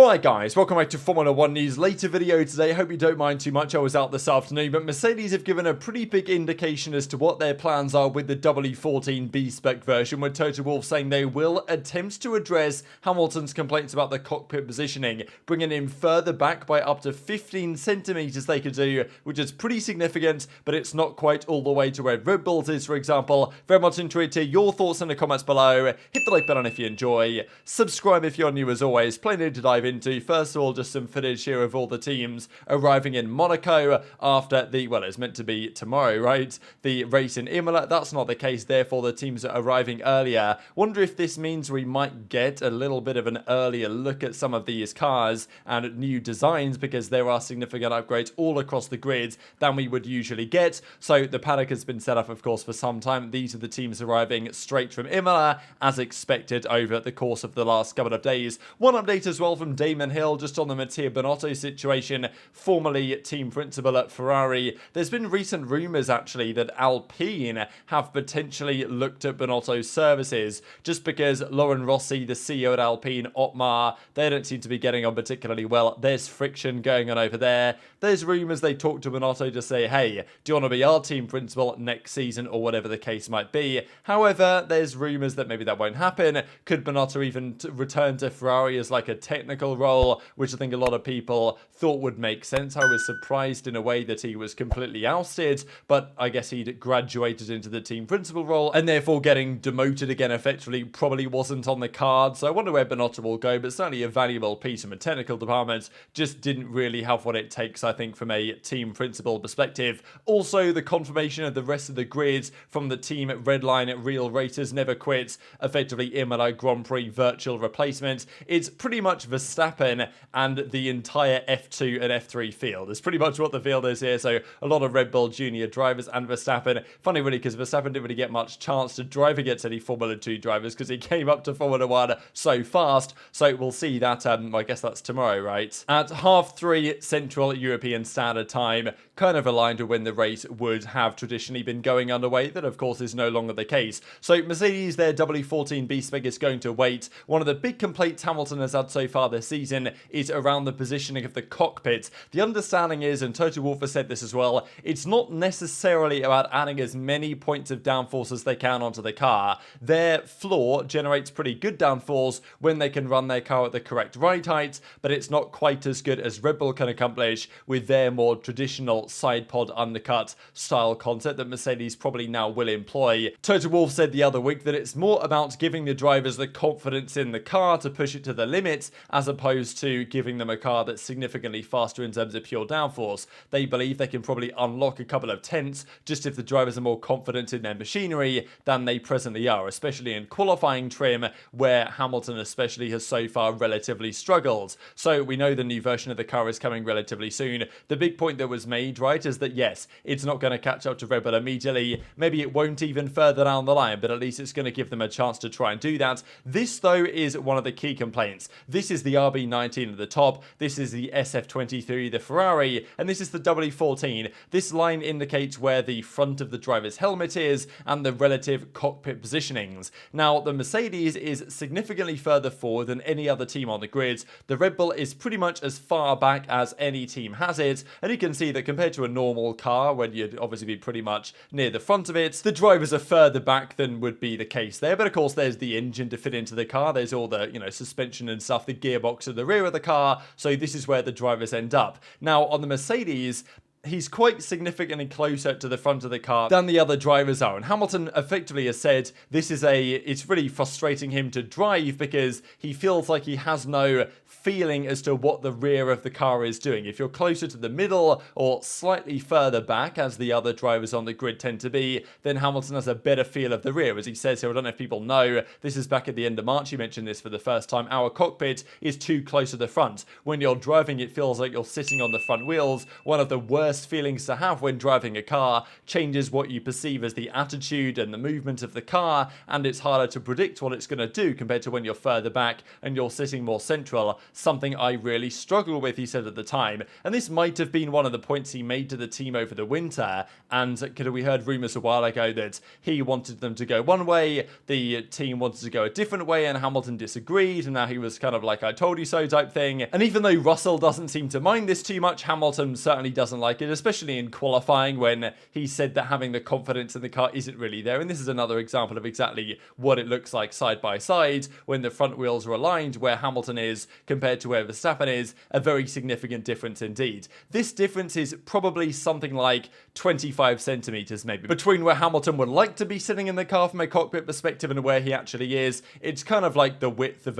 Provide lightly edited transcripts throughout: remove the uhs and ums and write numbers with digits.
Alright guys, welcome back to Formula 1 News. Later video today, hope you don't mind too much, I was out this afternoon, but Mercedes have given a pretty big indication as to what their plans are with the W14 B-Spec version, with Toto Wolff saying they will attempt to address Hamilton's complaints about the cockpit positioning, bringing him further back by up to 15 centimeters they could do, which is pretty significant, but it's not quite all the way to where Red Bull's is, for example. Very much enjoyed to hear your thoughts in the comments below. Hit the like button if you enjoy. Subscribe if you're new as always. Plenty to dive into. First of all, just some footage here of all the teams arriving in Monaco after the, well, it's meant to be tomorrow, right? The race in Imola. That's not the case, therefore the teams are arriving earlier. Wonder if this means we might get a little bit of an earlier look at some of these cars and new designs, because there are significant upgrades all across the grid than we would usually get. So the paddock has been set up, of course, for some time. These are the teams arriving straight from Imola, as expected over the course of the last couple of days. One update as well from Damon Hill, just on the Mattia Binotto situation, formerly team principal at Ferrari. There's been recent rumours, actually, that Alpine have potentially looked at Binotto's services, just because Lauren Rossi, the CEO at Alpine, Otmar, they don't seem to be getting on particularly well. There's friction going on over there. There's rumours they talked to Binotto to say, hey, do you want to be our team principal next season, or whatever the case might be. However, there's rumours that maybe that won't happen. Could Binotto even return to Ferrari as like a technical role, which I think a lot of people thought would make sense. I was surprised in a way that he was completely ousted, but I guess he'd graduated into the team principal role, and therefore getting demoted again effectively probably wasn't on the card. So I wonder where Binotto will go, but certainly a valuable piece from a technical department. Just didn't really have what it takes, I think, from a team principal perspective. Also, the confirmation of the rest of the grid from the team at Redline at Real Racers Never Quits, effectively Imola Grand Prix virtual replacement. It's pretty much Verstappen and the entire F2 and F3 field. It's pretty much what the field is here. So a lot of Red Bull Junior drivers and Verstappen. Funny really, because Verstappen didn't really get much chance to drive against any Formula 2 drivers because he came up to Formula 1 so fast. So we'll see that, I guess that's tomorrow, right? At 3:30 Central European Standard Time, kind of aligned with when the race would have traditionally been going underway. That, of course, is no longer the case. So Mercedes, their W14 B-Spec is going to wait. One of the big complaints Hamilton has had so far this season is around the positioning of the cockpit. The understanding is, and Toto Wolff has said this as well, it's not necessarily about adding as many points of downforce as they can onto the car. Their floor generates pretty good downforce when they can run their car at the correct ride height, but it's not quite as good as Red Bull can accomplish with their more traditional side pod undercut style concept that Mercedes probably now will employ. Toto Wolff said the other week that it's more about giving the drivers the confidence in the car to push it to the limits, as opposed to giving them a car that's significantly faster in terms of pure downforce. They believe they can probably unlock a couple of tenths just if the drivers are more confident in their machinery than they presently are, especially in qualifying trim, where Hamilton especially has so far relatively struggled. So we know the new version of the car is coming relatively soon. The big point that was made, right, is that yes, it's not going to catch up to Red Bull immediately. Maybe it won't even further down the line, but at least it's going to give them a chance to try and do that. This, though, is one of the key complaints. This is the RB19 at the top. This is the SF23, the Ferrari, and this is the W14. This line indicates where the front of the driver's helmet is and the relative cockpit positionings. Now, the Mercedes is significantly further forward than any other team on the grid. The Red Bull is pretty much as far back as any team has it, and you can see that compared to a normal car, when you'd obviously be pretty much near the front of it, the drivers are further back than would be the case there. But of course, there's the engine to fit into the car. There's all the, suspension and stuff, the gearbox at the rear of the car. So this is where the drivers end up. Now, on the Mercedes, he's quite significantly closer to the front of the car than the other drivers are. And Hamilton effectively has said it's really frustrating him to drive because he feels like he has no feeling as to what the rear of the car is doing. If you're closer to the middle or slightly further back, as the other drivers on the grid tend to be, then Hamilton has a better feel of the rear. As he says here, I don't know if people know, this is back at the end of March, he mentioned this for the first time, our cockpit is too close to the front. When you're driving, it feels like you're sitting on the front wheels. One of the worst best feelings to have when driving a car, changes what you perceive as the attitude and the movement of the car, and it's harder to predict what it's going to do compared to when you're further back and you're sitting more central, something I really struggle with, he said at the time. And this might have been one of the points he made to the team over the winter, and we heard rumours a while ago that he wanted them to go one way, the team wanted to go a different way, and Hamilton disagreed, and now he was kind of like, I told you so type thing. And even though Russell doesn't seem to mind this too much, Hamilton certainly doesn't like it, especially in qualifying when he said that having the confidence in the car isn't really there. And this is another example of exactly what it looks like side by side when the front wheels are aligned, where Hamilton is compared to where Verstappen is, a very significant difference indeed. This difference is probably something like 25 centimeters maybe between where Hamilton would like to be sitting in the car from a cockpit perspective and where he actually is. It's kind of like the width of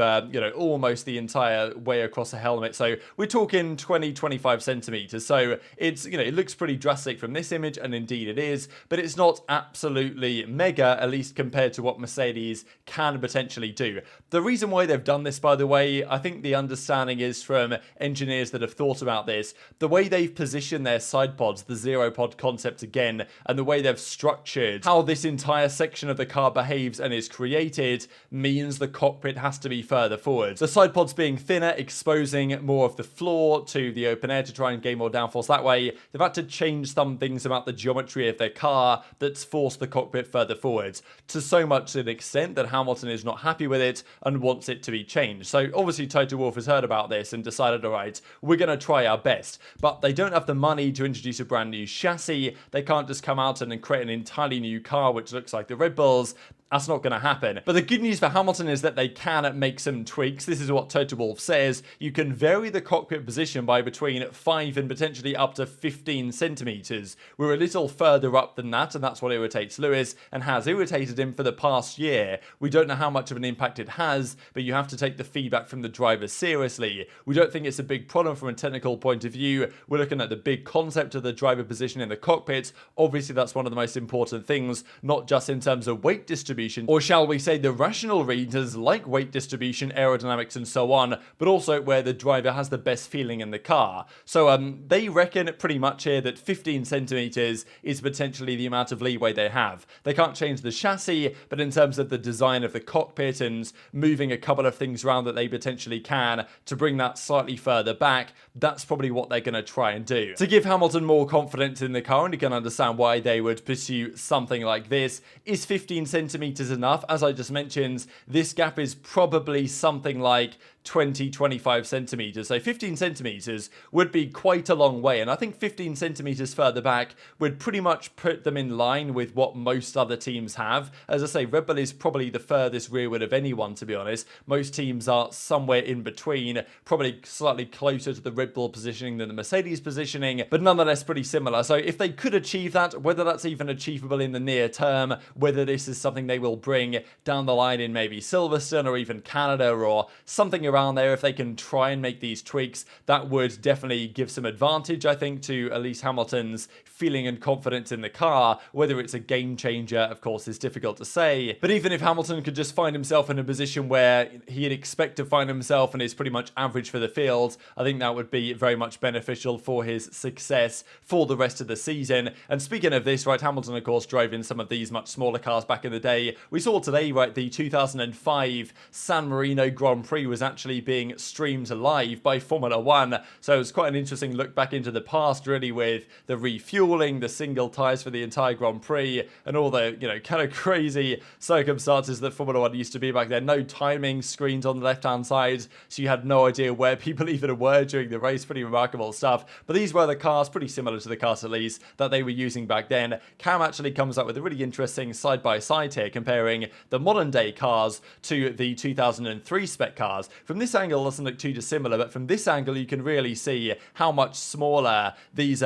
almost the entire way across a helmet. So we're talking 20-25 centimeters. So it's, it looks pretty drastic from this image, and indeed it is, but it's not absolutely mega, at least compared to what Mercedes can potentially do. The reason why they've done this, by the way, I think the understanding is from engineers that have thought about this, the way they've positioned their side pods, the zero pod concept again, and the way they've structured how this entire section of the car behaves and is created means the cockpit has to be further forward. The side pods being thinner, exposing more of the floor to the open air to try and gain more downforce that way. They've had to change some things about the geometry of their car that's forced the cockpit further forwards, to so much an extent that Hamilton is not happy with it and wants it to be changed. So obviously Toto Wolff has heard about this and decided, all right, we're going to try our best. But they don't have the money to introduce a brand new chassis. They can't just come out and create an entirely new car which looks like the Red Bulls. That's not going to happen. But the good news for Hamilton is that they can make some tweaks. This is what Toto Wolff says. You can vary the cockpit position by between 5 and potentially up to 15 centimeters. We're a little further up than that, and that's what irritates Lewis and has irritated him for the past year. We don't know how much of an impact it has, but you have to take the feedback from the drivers seriously. We don't think it's a big problem from a technical point of view. We're looking at the big concept of the driver position in the cockpit. Obviously, that's one of the most important things, not just in terms of weight distribution, or shall we say the rational reasons like weight distribution, aerodynamics and so on, but also where the driver has the best feeling in the car. So they reckon pretty much here that 15 centimeters is potentially the amount of leeway they have. They can't change the chassis, but in terms of the design of the cockpit and moving a couple of things around that they potentially can to bring that slightly further back, that's probably what they're going to try and do. To give Hamilton more confidence in the car, and you can understand why they would pursue something like this, is 15 centimeters enough? As I just mentioned, this gap is probably something like 20-25 centimeters. So 15 centimeters would be quite a long way, and I think 15 centimeters further back would pretty much put them in line with what most other teams have. As I say, Red Bull is probably the furthest rearward of anyone, to be honest. Most teams are somewhere in between, probably slightly closer to the Red Bull positioning than the Mercedes positioning, but nonetheless pretty similar. So if they could achieve that, whether that's even achievable in the near term, whether this is something they will bring down the line in maybe Silverstone or even Canada or something around there, if they can try and make these tweaks, that would definitely give some advantage, I think, to at least Hamilton's feeling and confidence in the car. Whether it's a game changer, of course, is difficult to say. But even if Hamilton could just find himself in a position where he'd expect to find himself and is pretty much average for the field, I think that would be very much beneficial for his success for the rest of the season. And speaking of this, right, Hamilton, of course, drove in some of these much smaller cars back in the day. We saw today, right, the 2005 San Marino Grand Prix was actually being streamed live by Formula One. So it was quite an interesting look back into the past, really, with the refueling, the single tyres for the entire Grand Prix, and all the, kind of crazy circumstances that Formula One used to be back then. No timing screens on the left-hand side, so you had no idea where people even were during the race. Pretty remarkable stuff. But these were the cars, pretty similar to the cars, at least, that they were using back then. Cam actually comes up with a really interesting side-by-side here, comparing the modern-day cars to the 2003 spec cars. From this angle, it doesn't look too dissimilar, but from this angle, you can really see how much smaller these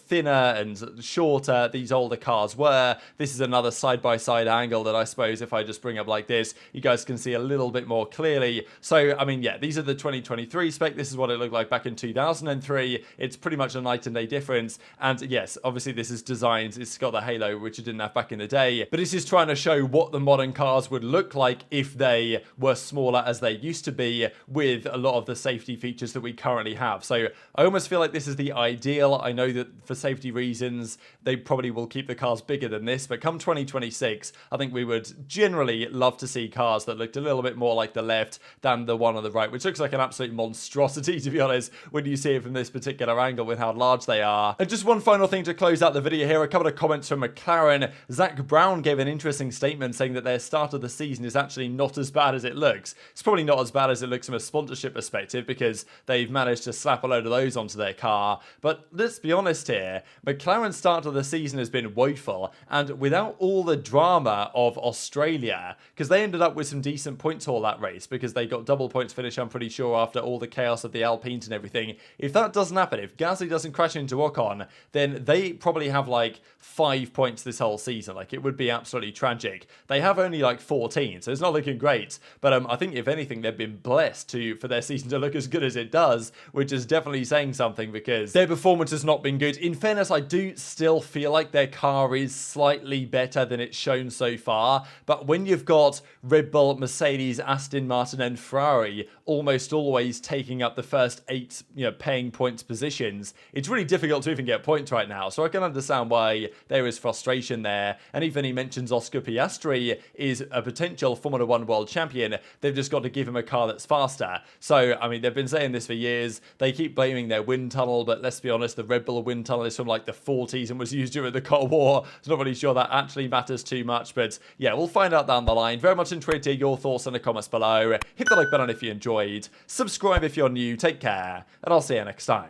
thinner and shorter these older cars were. This is another side-by-side angle that I suppose if I just bring up like this, you guys can see a little bit more clearly. So, I mean, yeah, these are the 2023 spec. This is what it looked like back in 2003. It's pretty much a night and day difference. And yes, obviously this is designed, it's got the halo, which it didn't have back in the day. But this is trying to show what the modern cars would look like if they were smaller as they used to be, with a lot of the safety features that we currently have. So I almost feel like this is the ideal. I know that for safety reasons, they probably will keep the cars bigger than this, but come 2026, I think we would generally love to see cars that looked a little bit more like the left than the one on the right, which looks like an absolute monstrosity, to be honest, when you see it from this particular angle with how large they are. And just one final thing to close out the video here, a couple of comments from McLaren. Zach Brown gave an interesting statement saying that their start of the season is actually not as bad as it looks. It's probably not as bad as it looks from a sponsorship perspective because they've managed to slap a load of those onto their car. But let's be honest here, McLaren's start of the season has been woeful, and without all the drama of Australia, because they ended up with some decent points haul that race because they got double points finish, I'm pretty sure, after all the chaos of the Alpines and everything. If that doesn't happen, if Gasly doesn't crash into Ocon, then they probably have like 5 points this whole season. Like, it would be absolutely tragic. They have only like 14, so it's not looking great. But I think if anything, they've been blessed for their season to look as good as it does, which is definitely saying something because their performance has not been good. In fairness, I do still feel like their car is slightly better than it's shown so far. But when you've got Red Bull, Mercedes, Aston Martin and Ferrari almost always taking up the first 8, paying points positions, it's really difficult to even get points right now. So I can understand why there is frustration there. And even he mentions Oscar Piastri is a potential Formula 1 world champion. They've just got to give him a car that's faster. So, I mean, they've been saying this for years. They keep blaming their wind tunnel, but let's be honest, the Red Bull wind tunnel is from like the 40s and was used during the Cold War. I'm not really sure that actually matters too much, but yeah, we'll find out down the line. Very much intrigued to hear your thoughts in the comments below. Hit the like button if you enjoyed. Subscribe if you're new. Take care, and I'll see you next time.